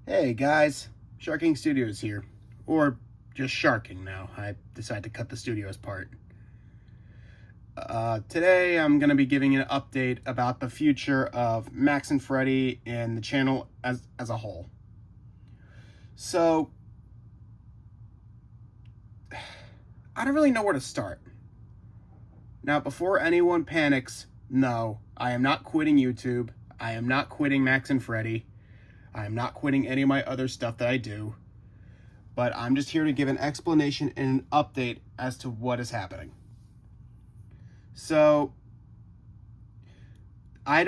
Hey guys, Sharking Studios here. Or just Sharking now. I decided to cut the studios part. Today I'm going to be giving an update about the future of Max and Freddy and the channel as a whole. So, I don't really know where to start. Now, before anyone panics, no, I am not quitting YouTube. I am not quitting Max and Freddy. I am not quitting any of my other stuff that I do. But I'm just here to give an explanation and an update as to what is happening. So, I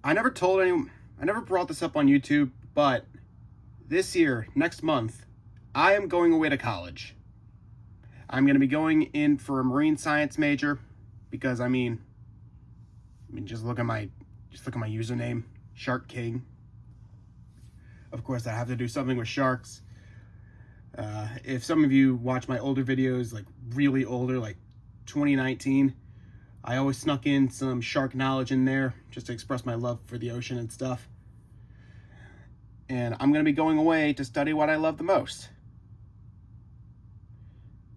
never told anyone, I never brought this up on YouTube, but this year, next month, I am going away to college. I'm going to be going in for a marine science major because just look at my username, Shark King. Of course, I have to do something with sharks. If some of you watch my older videos, like really older, like 2019, I always snuck in some shark knowledge in there just to express my love for the ocean and stuff. And I'm going to be going away to study what I love the most.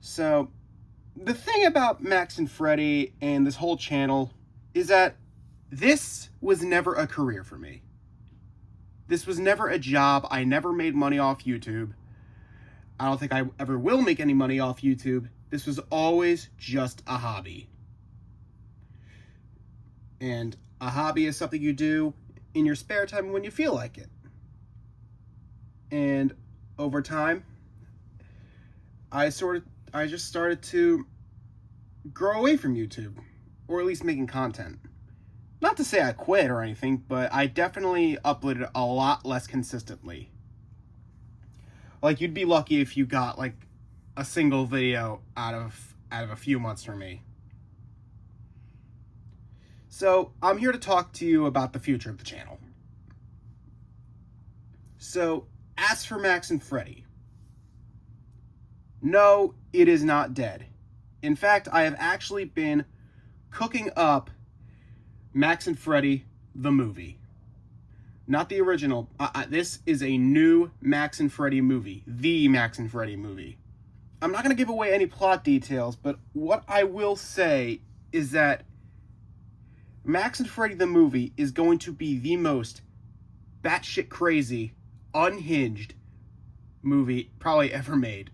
So, the thing about Max and Freddy and this whole channel is that this was never a career for me. This was never a job. I never made money off YouTube. I don't think I ever will make any money off YouTube. This was always just a hobby. And a hobby is something you do in your spare time when you feel like it. And over time, I just started to grow away from YouTube, or at least making content. Not to say I quit or anything, but I definitely uploaded a lot less consistently. Like, you'd be lucky if you got like a single video out of a few months from me. So, I'm here to talk to you about the future of the channel. So, as for Max and Freddy, no, it is not dead. In fact, I have actually been cooking up Max and Freddy, the movie. Not the original. This is a new Max and Freddy movie. The Max and Freddy movie. I'm not going to give away any plot details, but what I will say is that Max and Freddy, the movie, is going to be the most batshit crazy, unhinged movie probably ever made.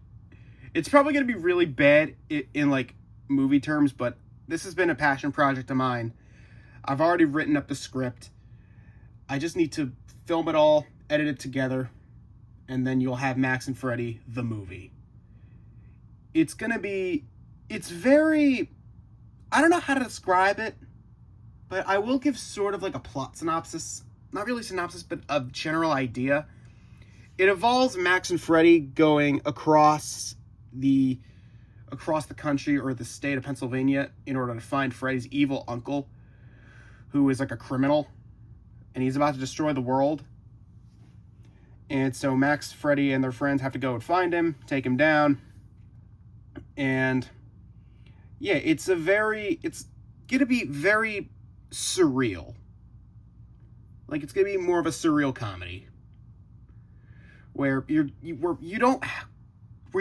It's probably going to be really bad in like movie terms, but this has been a passion project of mine. I've already written up the script. I just need to film it all, edit it together, and then you'll have Max and Freddy, the movie. It's very, I don't know how to describe it, but I will give sort of like a plot synopsis. Not really synopsis, but a general idea. It involves Max and Freddy going across the country or the state of Pennsylvania in order to find Freddy's evil uncle, who is like a criminal, and he's about to destroy the world. And so Max, Freddy, and their friends have to go and find him, take him down. And yeah, it's gonna be very surreal. Like, it's gonna be more of a surreal comedy where you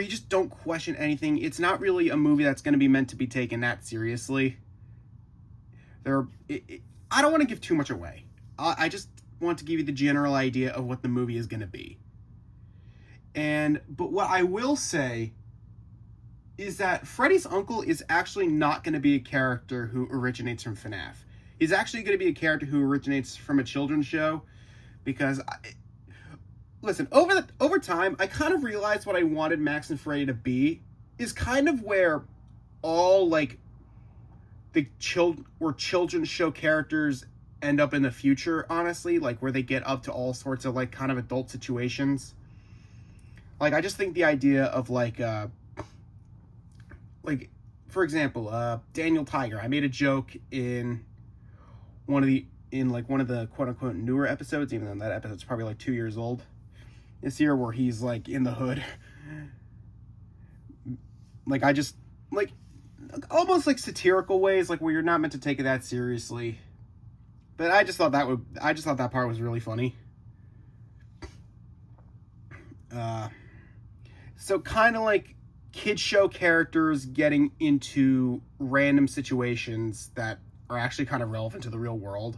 just don't question anything. It's not really a movie that's gonna be meant to be taken that seriously. I don't want to give too much away. I just want to give you the general idea of what the movie is going to be. But what I will say is that Freddy's uncle is actually not going to be a character who originates from FNAF. He's actually going to be a character who originates from a children's show, because listen, over time, I kind of realized what I wanted Max and Freddy to be is kind of where all like the children's show characters end up in the future, honestly, like where they get up to all sorts of like kind of adult situations. Like, I just think the idea of like for example, Daniel Tiger. I made a joke in one of the quote unquote newer episodes, even though that episode's probably like 2 years old this year, where he's like in the hood. Like, I just like almost like satirical ways, like where you're not meant to take it that seriously. But I just thought that part was really funny. So kind of like kid show characters getting into random situations that are actually kind of relevant to the real world,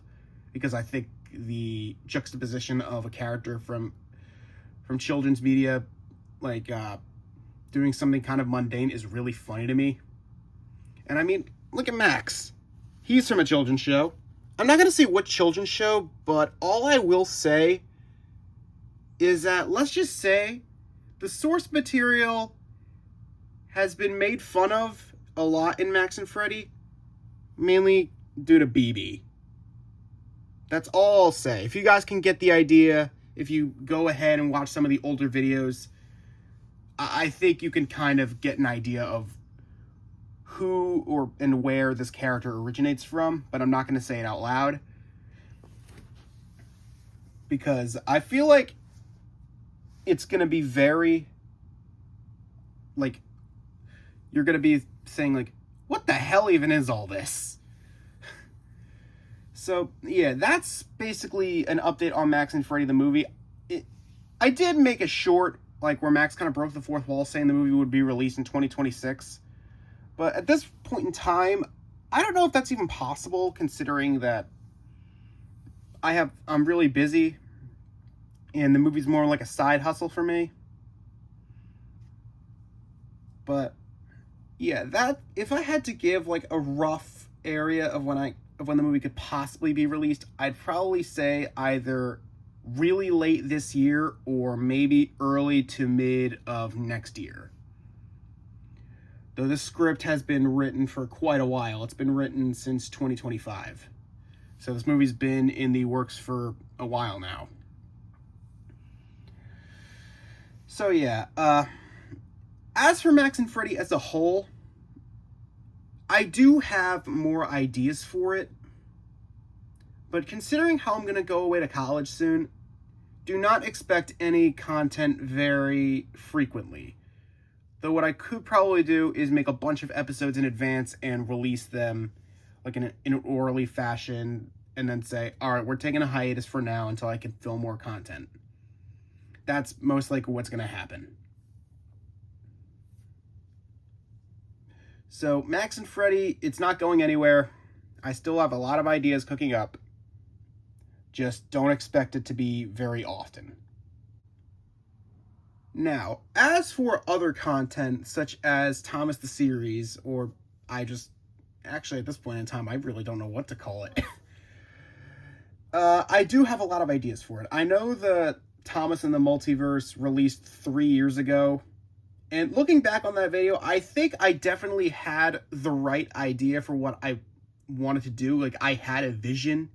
because I think the juxtaposition of a character from children's media, like doing something kind of mundane, is really funny to me. And I mean, look at Max. He's from a children's show. I'm not going to say what children's show, but all I will say is that, let's just say, the source material has been made fun of a lot in Max and Freddy, mainly due to BB. That's all I'll say. If you guys can get the idea, if you go ahead and watch some of the older videos, I think you can kind of get an idea of who and where this character originates from, but I'm not going to say it out loud, because I feel like it's going to be very, like, you're going to be saying, like, what the hell even is all this? So, yeah, that's basically an update on Max and Freddy the movie. I did make a short, like, where Max kind of broke the fourth wall, saying the movie would be released in 2026. But at this point in time, I don't know if that's even possible, considering that I'm really busy, and the movie's more like a side hustle for me. But yeah, that, if I had to give like a rough area of when the movie could possibly be released, I'd probably say either really late this year or maybe early to mid of next year. Though this script has been written for quite a while. It's been written since 2025. So this movie's been in the works for a while now. So yeah, as for Max and Freddy as a whole, I do have more ideas for it. But considering how I'm going to go away to college soon, do not expect any content very frequently. Though what I could probably do is make a bunch of episodes in advance and release them like in an orderly fashion, and then say, all right, we're taking a hiatus for now until I can film more content. That's most likely what's going to happen. So Max and Freddy, it's not going anywhere. I still have a lot of ideas cooking up. Just don't expect it to be very often. Now, as for other content, such as Thomas the Series, or actually at this point in time, I really don't know what to call it. I do have a lot of ideas for it. I know the Thomas and the Multiverse released 3 years ago, and looking back on that video, I think I definitely had the right idea for what I wanted to do. Like, I had a vision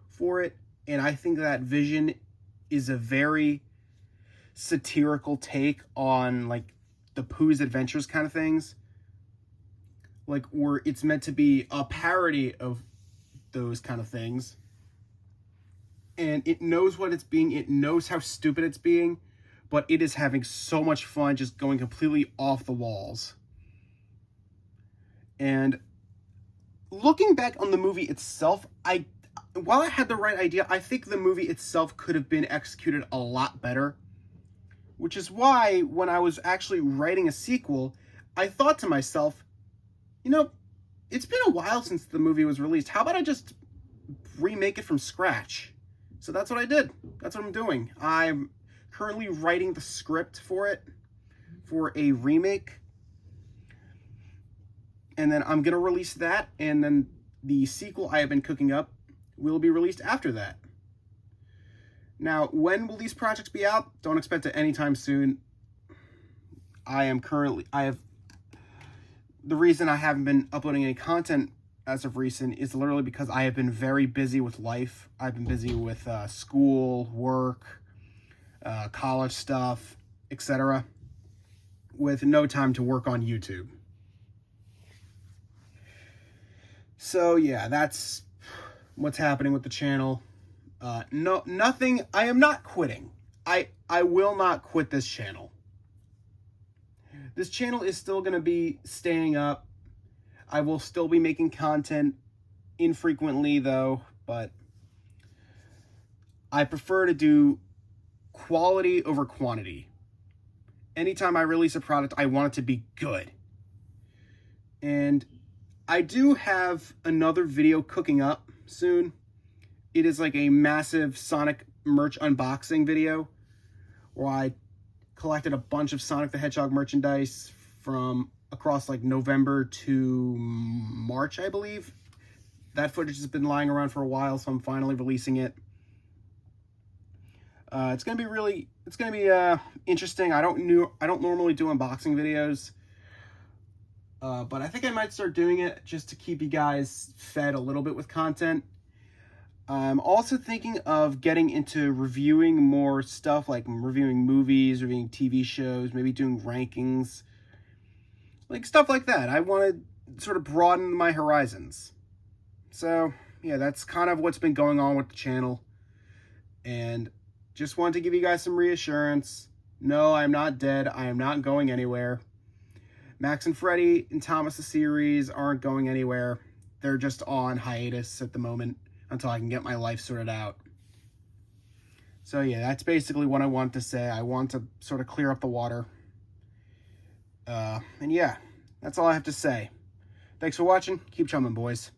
for it, and I think that vision is a very satirical take on like the Pooh's Adventures kind of things, like where it's meant to be a parody of those kind of things, and it knows what it's being, it knows how stupid it's being, but it is having so much fun just going completely off the walls. And looking back on the movie itself, while I had the right idea, I think the movie itself could have been executed a lot better. Which is why, when I was actually writing a sequel, I thought to myself, it's been a while since the movie was released. How about I just remake it from scratch? So that's what I did. That's what I'm doing. I'm currently writing the script for it, for a remake. And then I'm going to release that, and then the sequel I have been cooking up will be released after that. Now, when will these projects be out? Don't expect it anytime soon. The reason I haven't been uploading any content as of recent is literally because I have been very busy with life. I've been busy with school, work, college stuff, etc., with no time to work on YouTube. So yeah, that's what's happening with the channel. Nothing. I am not quitting. I will not quit this channel. This channel is still going to be staying up. I will still be making content infrequently though, but I prefer to do quality over quantity. anytime I release a product, I want it to be good. And I do have another video cooking up soon. It is like a massive Sonic merch unboxing video where I collected a bunch of Sonic the Hedgehog merchandise from across like November to March, I believe. That footage has been lying around for a while, so I'm finally releasing it. It's gonna be interesting. I don't normally do unboxing videos, but I think I might start doing it just to keep you guys fed a little bit with content. I'm also thinking of getting into reviewing more stuff, like reviewing movies, reviewing TV shows, maybe doing rankings, like stuff like that. I want to sort of broaden my horizons. So, yeah, that's kind of what's been going on with the channel. And just wanted to give you guys some reassurance. No, I'm not dead. I am not going anywhere. Max and Freddy and Thomas the series aren't going anywhere. They're just on hiatus at the moment until I can get my life sorted out. So yeah, that's basically what I want to say. I want to sort of clear up the water. And yeah, that's all I have to say. Thanks for watching. Keep chumming, boys.